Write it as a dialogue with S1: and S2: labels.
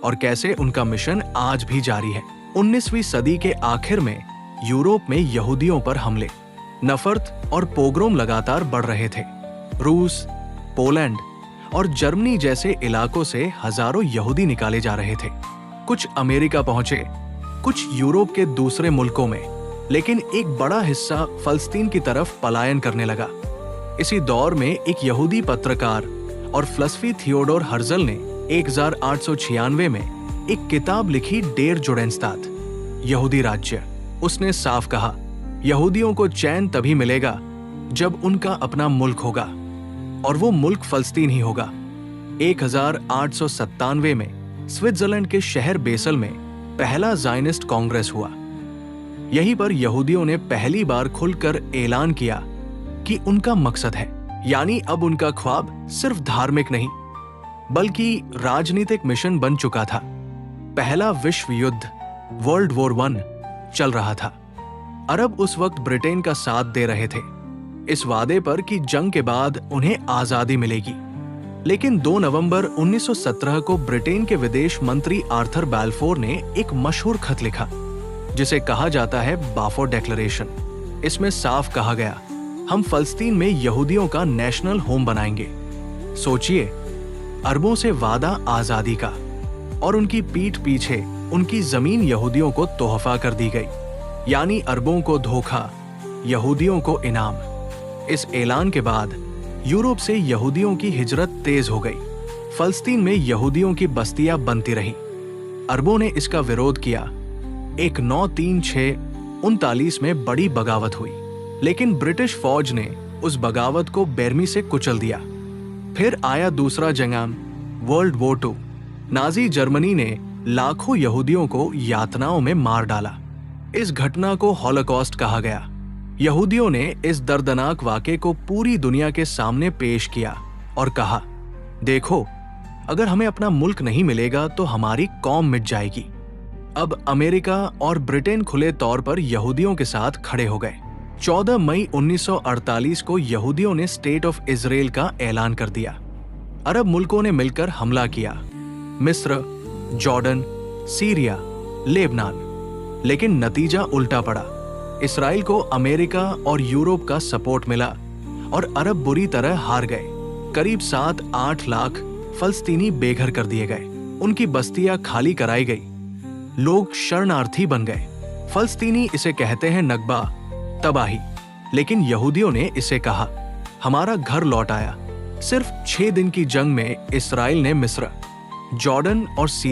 S1: और कैसे उनका मिशन आज भी जारी है। 19वीं सदी के आखिर में यूरोप में यहूदियों पर हमले, नफरत और पोग्रोम लगातार बढ़ रहे थे। रूस, पोलैंड और जर्मनी जैसे इलाकों से हजारों यहूदी निकाले जा रहे थे। कुछ अमेरिका पहुंचे, कुछ यूरोप के दूसरे मुल्कों में, लेकिन एक बड़ा हिस्सा फलस्तीन की तरफ पलायन करने लगा। इसी दौर में एक यहूदी पत्रकार और फिलॉसफी थियोडोर हर्जल ने 1896 में एक किताब लिखी, डेर जुडेनस्तात, यहूदी राज्य। उसने साफ कहा, यहूदियों को चैन तभी मिलेगा जब उनका अपना मुल्क होगा, और वो मुल्क फलस्तीन ही होगा। 1897 में स्विट्जरलैंड के शहर बेसल में पहला ज़ायनिस्ट कांग्रेस हुआ। यहीं पर यहूदियों ने पहली बार खुलकर ऐलान किया कि उनका मकसद है, यानी अब उनका ख्वाब सिर्फ धार्मिक नहीं बल्कि राजनीतिक मिशन बन चुका था। पहला विश्व युद्ध, वर्ल्ड वॉर 1 चल रहा था। अरब उस वक्त ब्रिटेन का साथ दे रहे थे, इस वादे पर कि जंग के बाद उन्हें आजादी मिलेगी। लेकिन 2 नवंबर 1917 को ब्रिटेन के विदेश मंत्री आर्थर बैलफोर ने एक मशहूर खत लिखा, जिसे कहा जाता है बाफोर डिक्लेरेशन। इसमें साफ कहा गया, हम फलस्तीन में यहूदियों का नेशनल होम बनाएंगे। सोचिए, अरबों से वादा आजादी का, और उनकी पीठ पीछे उनकी जमीन यहूदियों को तोहफा कर दी गई। यानी अरबों को धोखा, यहूदियों को इनाम। इस ऐलान के बाद यूरोप से यहूदियों की हिजरत तेज हो गई। फलस्तीन में यहूदियों की बस्तियां बनती रहीं। अरबों ने इसका विरोध किया। एक 936-39 में बड़ी बगावत हुई, लेकिन ब्रिटिश फौज ने उस बगावत को बेरमी से कुचल दिया। फिर आया दूसरा जंग, वर्ल्ड वॉर 2। नाजी जर्मनी ने लाखों यहूदियों को यातनाओं में मार डाला। इस घटना को हॉलोकॉस्ट कहा गया। यहूदियों ने इस दर्दनाक वाक़े को पूरी दुनिया के सामने पेश किया और कहा, देखो, अगर हमें अपना मुल्क नहीं मिलेगा तो हमारी कौम मिट जाएगी। अब अमेरिका और ब्रिटेन खुले तौर पर यहूदियों के साथ खड़े हो गए। 14 मई 1948 को यहूदियों ने स्टेट ऑफ इजराइल का ऐलान कर दिया। अरब मुल्कों ने मिलकर हमला किया, मिस्र, जॉर्डन, सीरिया, लेबनान। लेकिन नतीजा उल्टा पड़ा। इसराइल को अमेरिका और यूरोप का सपोर्ट मिला और अरब बुरी तरह हार गए। करीब 7-8 लाख फलस्तीनी बेघर कर दिए गए, उनकी बस्तियां खाली कराई गई, लोग शरणार्थी बन गए। फलस्तीनी इसे कहते हैं नकबा, तबाही, लेकिन यहूदियों ने इसे कहा, हमारा घर लौट आया। सिर्फ 6 दिन की जंग में इसराइल ने मिस्र, जॉर्डन और सीरिया